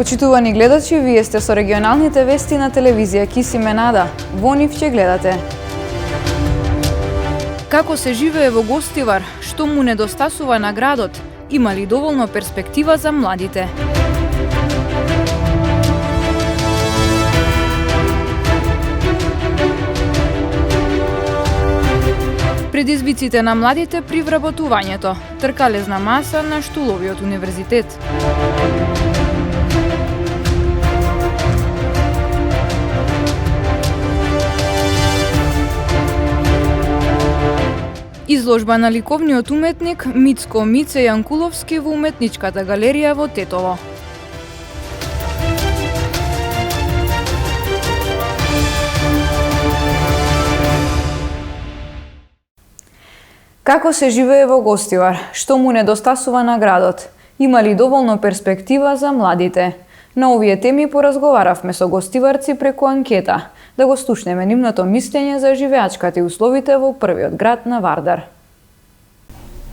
Почитувани гледачи, вие сте со регионалните вести на телевизија Кисиме Нада. Во нив ќе гледате. Како се живее во Гостивар? Што му недостасува на градот? Има ли доволно перспектива за младите? Предизвиците на младите при вработувањето. Тркалезна маса на Штуловиот универзитет. Изложба на ликовниот уметник Мицко Мице Јанкуловски во уметничката галерија во Тетово. Како се живее во Гостивар? Што му недостасува на градот? Има ли доволно перспектива за младите? На овие теми поразговаравме со гостиварци преку анкета. Да го слушнеме нивното мислење за живеачката и условите во првиот град на Вардар.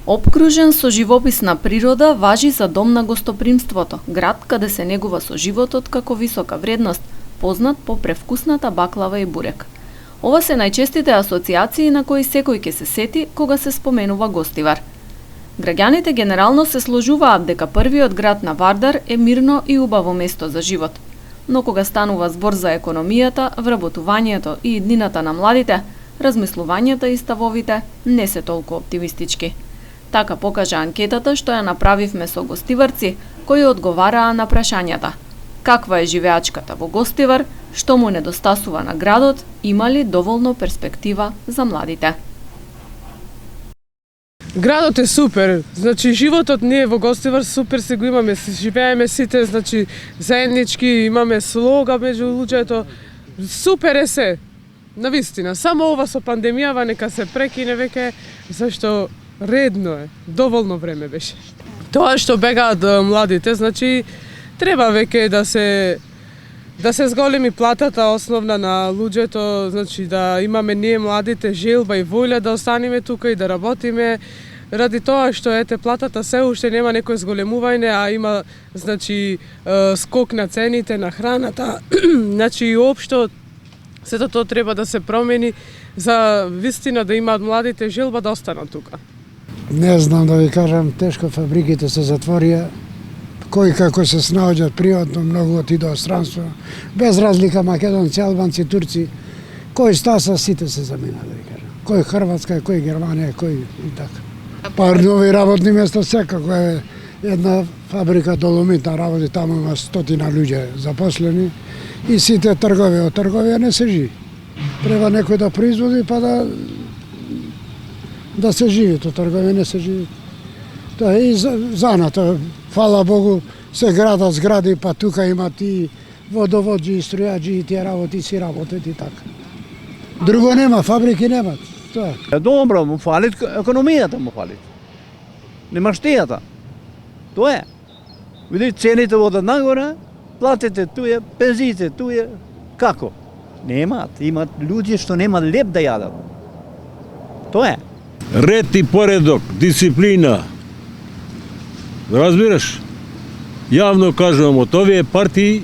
Опкружен со живописна природа, важи за дом на гостопримството, град каде се негува со животот како висока вредност, познат по превкусната баклава и бурек. Ова се најчестите асоциации на кои секој ќе се сети кога се споменува Гостивар. Граѓаните генерално се сложуваат дека првиот град на Вардар е мирно и убаво место за живот. Но кога станува збор за економијата, вработувањето и иднината на младите, размислувањата и ставовите не се толку оптимистички. Така покажа анкетата што ја направивме со гостиварци, кои одговараа на прашањата: каква е живеачката во Гостивар, што му недостасува на градот, има ли доволно перспектива за младите? Градот е супер, значи животот ние во Гостивар супер се го имаме, живееме сите, значи заеднички, имаме слога меѓу луѓето, супер е се, навистина, само ова со пандемијава нека се прекине веќе, зашто редно е, доволно време беше. Тоа што бегаат младите, значи треба веќе да се зголеми платата основна на луѓето, значи да имаме ние младите желба и волја да останеме тука и да работиме, ради тоа што ете платата се уште нема некој зголемување, а има значи скок на цените на храната, значи и општо сето тоа треба да се промени за вистина да имаат младите желба да останат тука. Не знам да ви кажам, тешко фабриките се затворија. Кој како се снаоѓа приватно, многу отидоа странство. Без разлика македонци, албанци, турци. Кој стаса, сите се замина, да ви кажам. Кој Хрватска, кој Германија, кој и така. Па нови работни места секако е една фабрика доломитна работи, таму има 100 луѓе запослени и сите трговија, од трговија не се живи. Треба некој да производи па да се живи, од трговија не се живи. Тоа е и заната, фала Богу, се градат згради, па тука имат и водовоđи и струјаđи и тие работи си работат и така. Друго нема, фабрики немат. Тоа е. Добро, му фали економијата, му фали. Нема штијата. Тоа е. Види цените одат нагоре, платите туе, пензиите туе. Како? Немат. Имат луѓе што немат леп да јадат. Тоа е. Ред и поредок, дисциплина. Разбираш? Јавно кажувам, од овие партии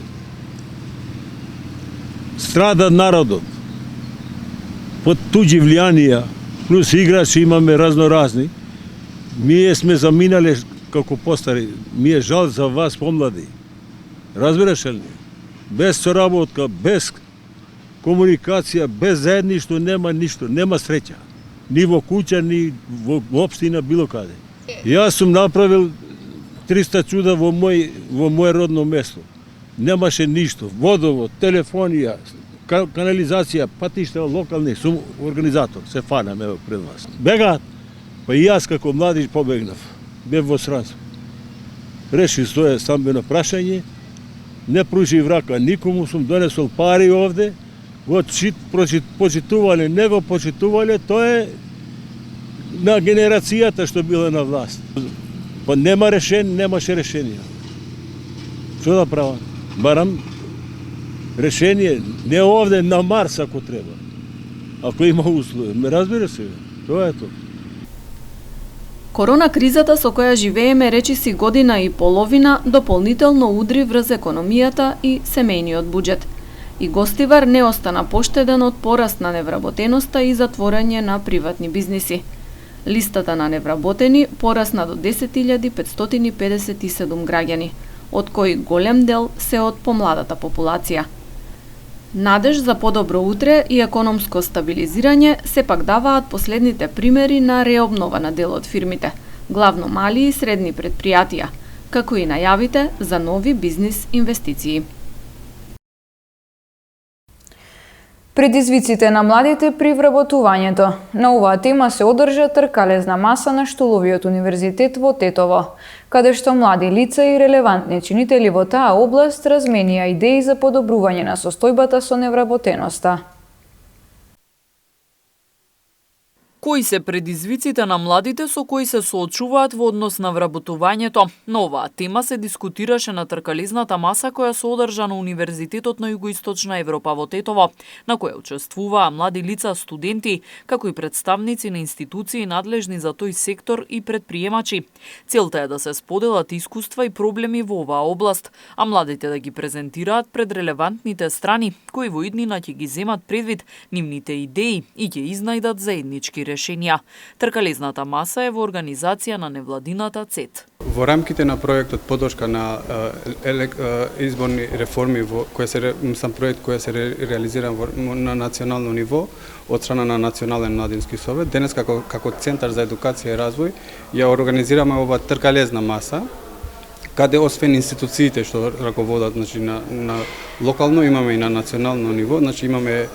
страда народот. Под туѓи влијанија, плюс играчи имаме разноразни. Ние сме заминале како постари. Ми е жал за вас, помлади. Разбираш ли? Без соработка, без комуникација, без заедништво нема ништо, нема среќа. Ни во куќа, ни во општина, било каде. Јас сум направил 300 чуда во моје родно место. Немаше ништо. Водовод, телефонија, канализација, патишта локални, сум организатор, се фанам ево пред вас. Бегаат, па и јас како младиш побегнав. Бев во странство. Реши стоја стамбено прашање, не пружив рака никому, сум донесол пари овде, го почитувале, не го почитувале, тоа е на генерацијата што била на власт. Па немаше решение. Што да правам? Барам решение, не овде, на Марс ако треба. Ако има услови. Ме разбира се, тоа е тоа. Корона кризата со која живееме речиси година и половина дополнително удри врз економијата и семејниот буџет. И Гостивар не остана поштеден од пораст на невработеноста и затворање на приватни бизниси. Листата на невработени порасна до 10.557 граѓани, од кои голем дел се од помладата популација. Надеж за подобро утре и економско стабилизирање сепак даваат последните примери на реобнова на дел од фирмите, главно мали и средни предпријатија, како и најавите за нови бизнис инвестиции. Предизвиците на младите при вработувањето. На оваа тема се одржа тркалезна маса на Штуловиот универзитет во Тетово, каде што млади лица и релевантни чинители во таа област разменија идеи за подобрување на состојбата со невработеноста. Кои се предизвиците на младите со кои се соочуваат во однос на вработувањето? На оваа тема се дискутираше на тркалезната маса која се одржа на Универзитетот на Југоисточна Европа во Тетово, на која учествуваа млади лица, студенти, како и представници на институции надлежни за тој сектор и предприемачи. Целта е да се споделат искуства и проблеми во оваа област, а младите да ги презентираат пред релевантните страни, кои во иднина ќе ги земат предвид нивните идеи и ќе изнајдат заеднички решенија. Тркалезната маса е во организација на невладината ЦЕТ. Во рамките на проектот поддршка на изборни реформи проект кој се реализира на национално ниво од страна на Национален младински совет, денес како Центар за едукација и развој ја организираме ова тркалезна маса, каде освен институциите што раководат, значи на локално, имаме и на национално ниво, значи имаме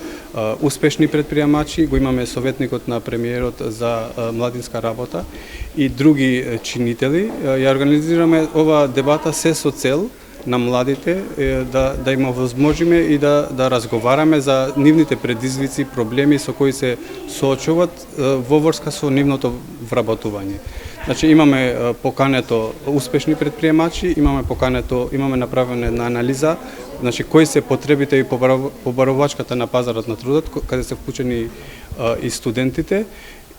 успешни предприемачи, го имаме советникот на премиерот за младинска работа и други чинители. Ја организираме ова дебата се со цел на младите да им овозможиме и да разговараме за нивните предизвици, проблеми со кои се соочуваат во врска со нивното вработување. Значи имаме покането успешни предприемачи, имаме направена една анализа, значи кои се потребите и побарувачката на пазарот на трудот, каде се вклучени и студентите.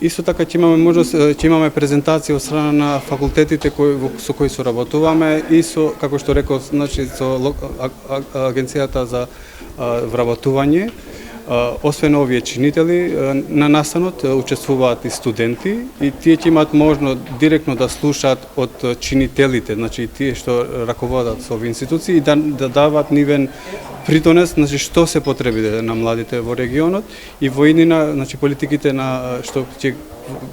Исто така ќе имаме можност, ќе имаме презентација од страна на факултетите со кои соработуваме и со, како што реков, значи со Агенцијата за вработување. Освен овие чинители, на настанот учествуваат и студенти и тие ќе имаат можност директно да слушаат од чинителите, значи тие што раководат со овие институции и да даваат нивен придонес, значи што се потребите на младите во регионот и во иднина, значи политиките на што ќе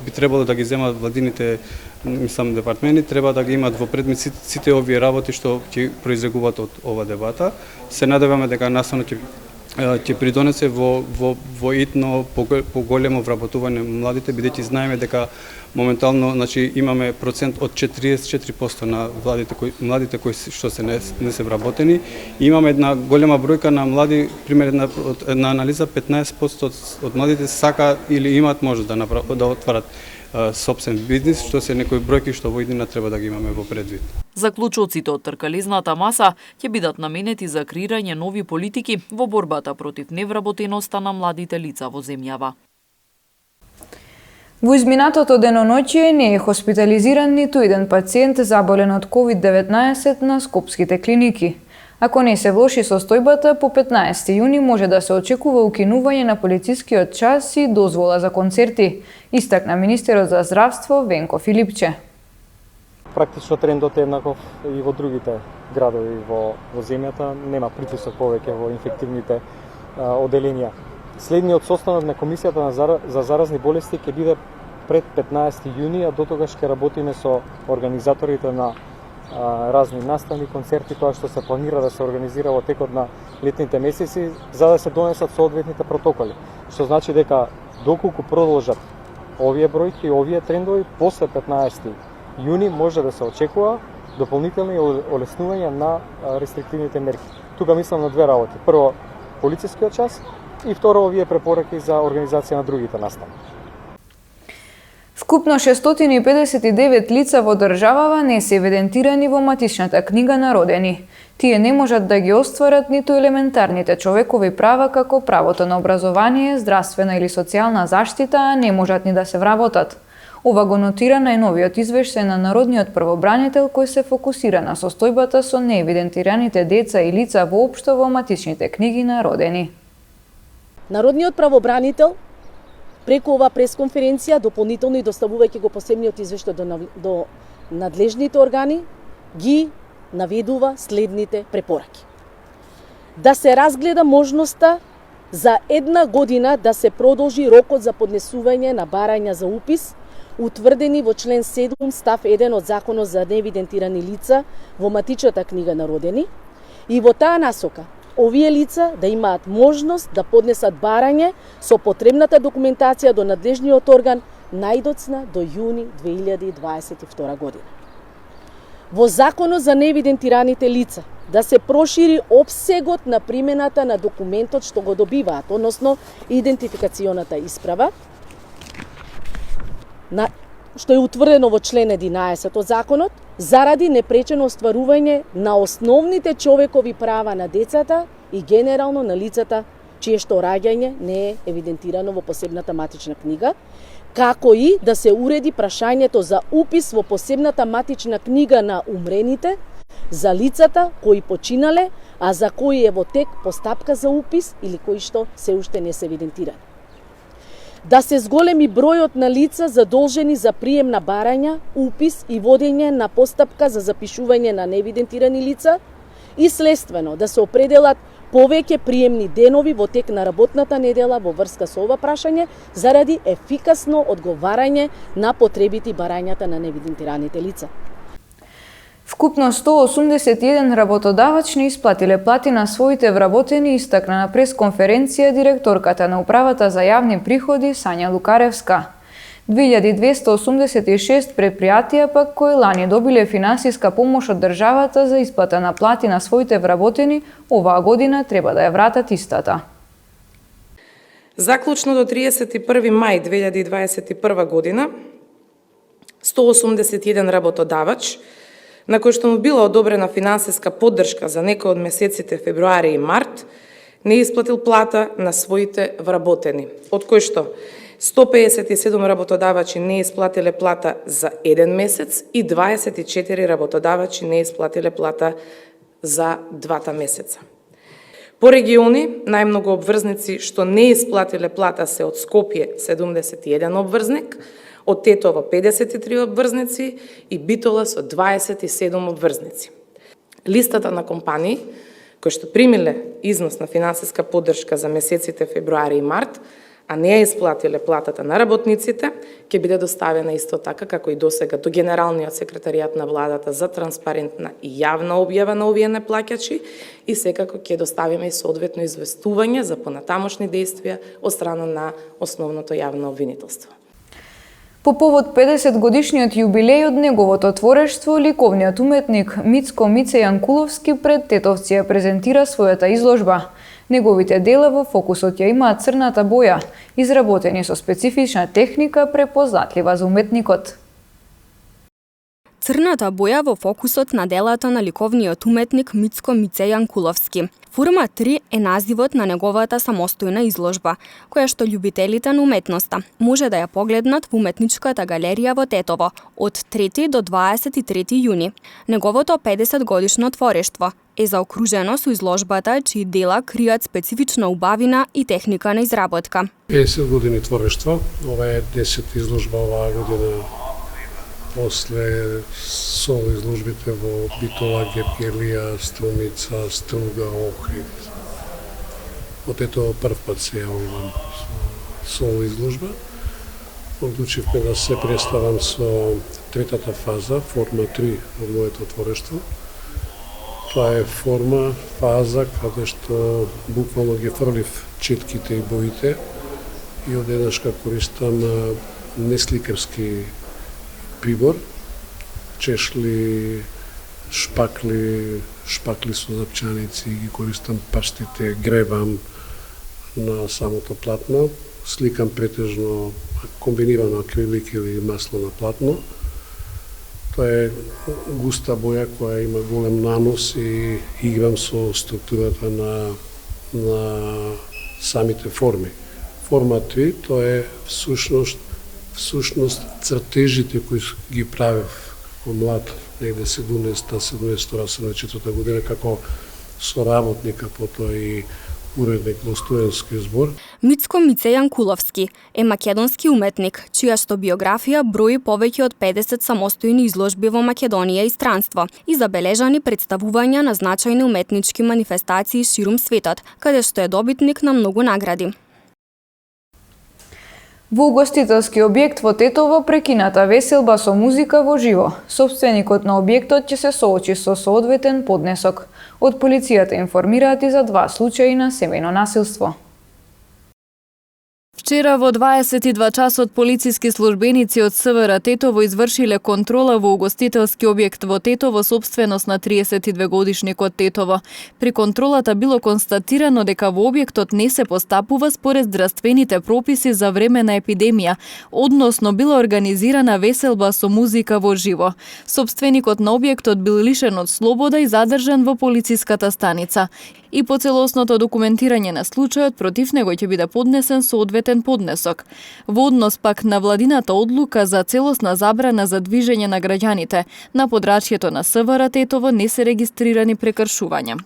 би требало да ги земат владините, мислам, департмени, треба да ги имат во предмет сите овие работи што ќе произлегуваат од ова дебата. Се надеваме дека настанот ќе придонесе во итно поголемо вработување на младите, бидејќи знаеме дека моментално, значи, имаме процент од 44% на младите кои што се не се вработени и имаме една голема бројка на млади, пример една анализа, 15% од младите сака или имаат можност да отварат сопствен бизнис, што се некои бројки што во иднина треба да ги имаме во предвид. Заклучоците од тркалезната маса ќе бидат наменети за креирање нови политики во борбата против невработеноста на младите лица во земјава. Во изминатото деноноќие не е хоспитализиран ниту еден пациент заболен од COVID-19 на скопските клиники. Ако не се влоши состојбата, по 15 јуни може да се очекува укинување на полицискиот час и дозвола за концерти, истакна министерот за здравство Венко Филипче. Практично трендот е еднаков и во другите градови во земјата, нема притисок повеќе во инфективните оделенија. Следниот состанок на Комисијата за заразни болести ќе биде пред 15 јуни, а дотогаш ќе работиме со организаторите на разни наставни, концерти, тоа што се планира да се организира во текот на летните месеци, за да се донесат соодветните протоколи. Што значи дека доколку продолжат овие бројки и овие трендови, после 15 јуни може да се очекува дополнителни олеснувања на рестриктивните мерки. Тука мислам на две работи. Прво, полицискиот час и второ, овие препораки за организација на другите настави. Вкупно 659 лица во државава не се евидентирани во матичната книга на родени. Тие не можат да ги остварат ниту елементарните човекови права како правото на образование, здравствена или социјална заштита, а не можат ни да се вработат. Ова го нотира најновиот извештај на Народниот правобранител кој се фокусира на состојбата со неевидентираните деца и лица воопшто во матичните книги на родени. Народниот правобранител преку ова пресконференција, дополнително и доставувајќи го посебниот извештај до надлежните органи, ги наведува следните препораки. Да се разгледа можноста за 1 година да се продолжи рокот за поднесување на барања за упис, утврдени во член 7 став 1 од Законот за неевидентирани лица во матичната книга на родени, и во таа насока овие лица да имаат можност да поднесат барање со потребната документација до надлежниот орган најдоцна до јуни 2022 година. Во Законот за неевидентираните лица да се прошири опсегот на примената на документот што го добиваат, односно идентификационата исправа, што е утврдено во член 11 од Законот, заради непречено остварување на основните човекови права на децата и генерално на лицата чиешто раѓање не е евидентирано во посебната матична книга, како и да се уреди прашањето за упис во посебната матична книга на умрените за лицата кои починале, а за кои е во тек постапка за упис или кои што се уште не се евидентирани. Да се зголеми бројот на лица задолжени за прием на барања, упис и водење на постапка за запишување на неевидентирани лица и следствено да се определат повеќе приемни денови во тек на работната недела во врска со ова прашање заради ефикасно одговарање на потребите и барањата на неевидентираните лица. Вкупно 181 работодавач не исплатиле плати на своите вработени, истакна на пресконференција директорката на Управата за јавни приходи Сања Лукаревска. 2286 предпријатија пак кои лани добиле финансиска помош од државата за исплата на плати на своите вработени, оваа година треба да ја вратат истата. Заклучно до 31 мај 2021 година, 181 работодавач, на кој што му била одобрена финансиска поддршка за некој од месеците февруари и март, не исплатил плата на своите вработени, од кој што 157 работодавачи не исплатиле плата за 1 месец и 24 работодавачи не исплатиле плата за 2 месеца. По региони, најмногу обврзници што не исплатиле плата се од Скопје 71 обврзник, од Тетово 53 обврзници и Битола со 27 обврзници. Листата на компании кои што примиле износ на финансиска поддршка за месеците февруари и март, а не ја исплатиле платата на работниците, ќе биде доставена исто така како и досега до Генералниот секретаријат на владата за транспарентна и јавна објава на овие неплаќачи и секако ќе доставиме и соодветно известување за понатамошни действија од страна на основното јавно обвинителство. По повод 50 годишниот јубилеј од неговото творештво, ликовниот уметник Мицко Мице Јанкуловски пред тетовци ја презентира својата изложба. Неговите дела во фокусот ја имаат црната боја, изработени со специфична техника препознатлива за уметникот. Црната боја во фокусот на делата на ликовниот уметник Мицко Мице Јанкуловски. Форма 3 е називот на неговата самостојна изложба, која што љубителите на уметноста може да ја погледнат во уметничката галерија во Тетово од 3 до 23 јуни. Неговото 50 годишно творештво е заокружено со изложбата чии дела кријат специфична убавина и техника на изработка. 50 години творештво, ова е 10 изложба оваа година. После со изложбите во Битола, Гепјелија, Струмица, Струга, Охрид. Од ето прв пат се јавувам со изложба. Одлучивме да се представам со третата фаза, форма 3 во моето творештво. Тоа е фаза каде што буквално ги фрлив четките и боите и одеднашка користам несликарски прибор, чешли, шпакли со запчаници, ги користам паштите, гребам на самото платно, сликам претежно комбинирано акрилик или масло на платно. Тоа е густа боја која има голем нанос и играм со структурата на самите форми. Форма 3, тоа е всушност всушност цртежите кои ги правев како млад, негде 70-72 година, како соработник, а потоа и уредник во студентски збор. Мицко Мице Јанкуловски е македонски уметник, чијашто биографија брои повеќе од 50 самостојни изложби во Македонија и странство и забележани представувања на значајни уметнички манифестации ширум светот, каде што е добитник на многу награди. Во угостителски објект во Тетово прекината веселба со музика во живо. Собственикот на објектот ќе се соочи со соодветен поднесок. Од полицијата информираат и за 2 случаи на семејно насилство. Вчера во 22 часот полициски службеници од СВР Тетово извршиле контрола во угостителски објект во Тетово, собственост на 32-годишникот Тетово. При контролата било констатирано дека во објектот не се постапува според здравствените прописи за време на епидемија, односно била организирана веселба со музика во живо. Собственикот на објектот бил лишен од слобода и задржан во полициската станица. И по целосното документирање на случајот против него ќе биде поднесен соодветен поднесок. Во однос пак на владината одлука за целосна забрана за движење на граѓаните, на подрачјето на СВР Тетово не се регистрирани прекршувања.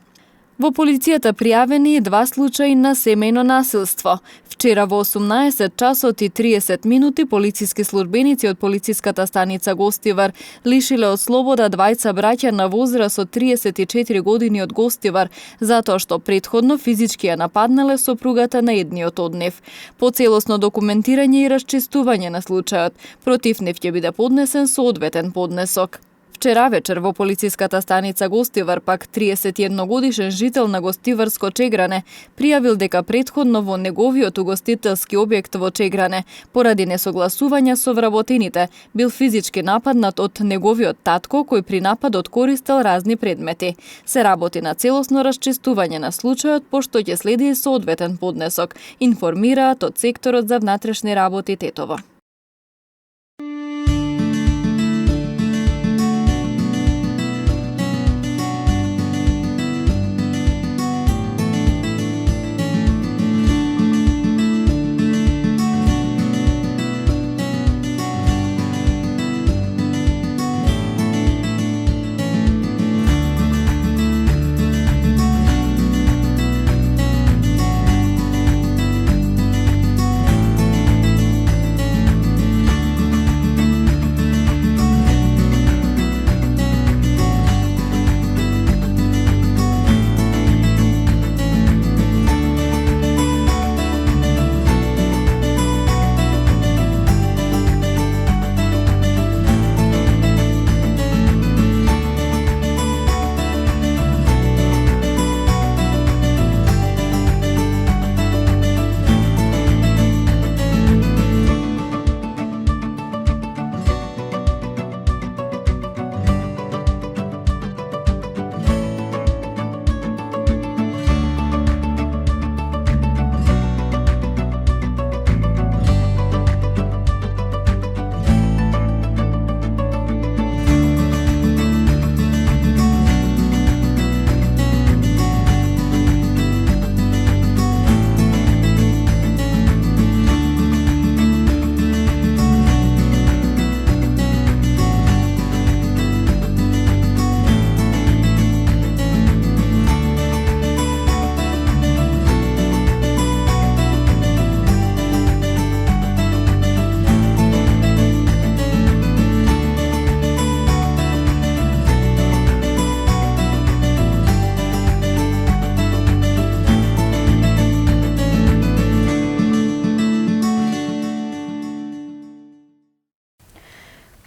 Во полицијата пријавени и 2 случаи на семејно насилство. Вчера во 18 часот и 30 минути полициски службеници од полициската станица Гостивар лишиле од слобода 2 браќа на возраст од 34 години од Гостивар, затоа што претходно физички ја нападнале сопругата на едниот од нив. По целосно документирање и расчистување на случајот, против нив ќе биде поднесен соодветен поднесок. Вчера вечер во полициската станица Гостивар пак 31 годишен жител на Гостиварско Чегране пријавил дека претходно во неговиот угостителски објект во Чегране, поради несогласувања со вработените, бил физички нападнат од неговиот татко кој при нападот користел разни предмети. Се работи на целосно расчистување на случајот, пошто ќе следи соодветен поднесок, информираат од секторот за внатрешни работи Тетово.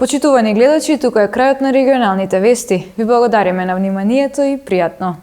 Почитувани гледачи, тука е крајот на регионалните вести. Ви благодариме на вниманието и пријатно.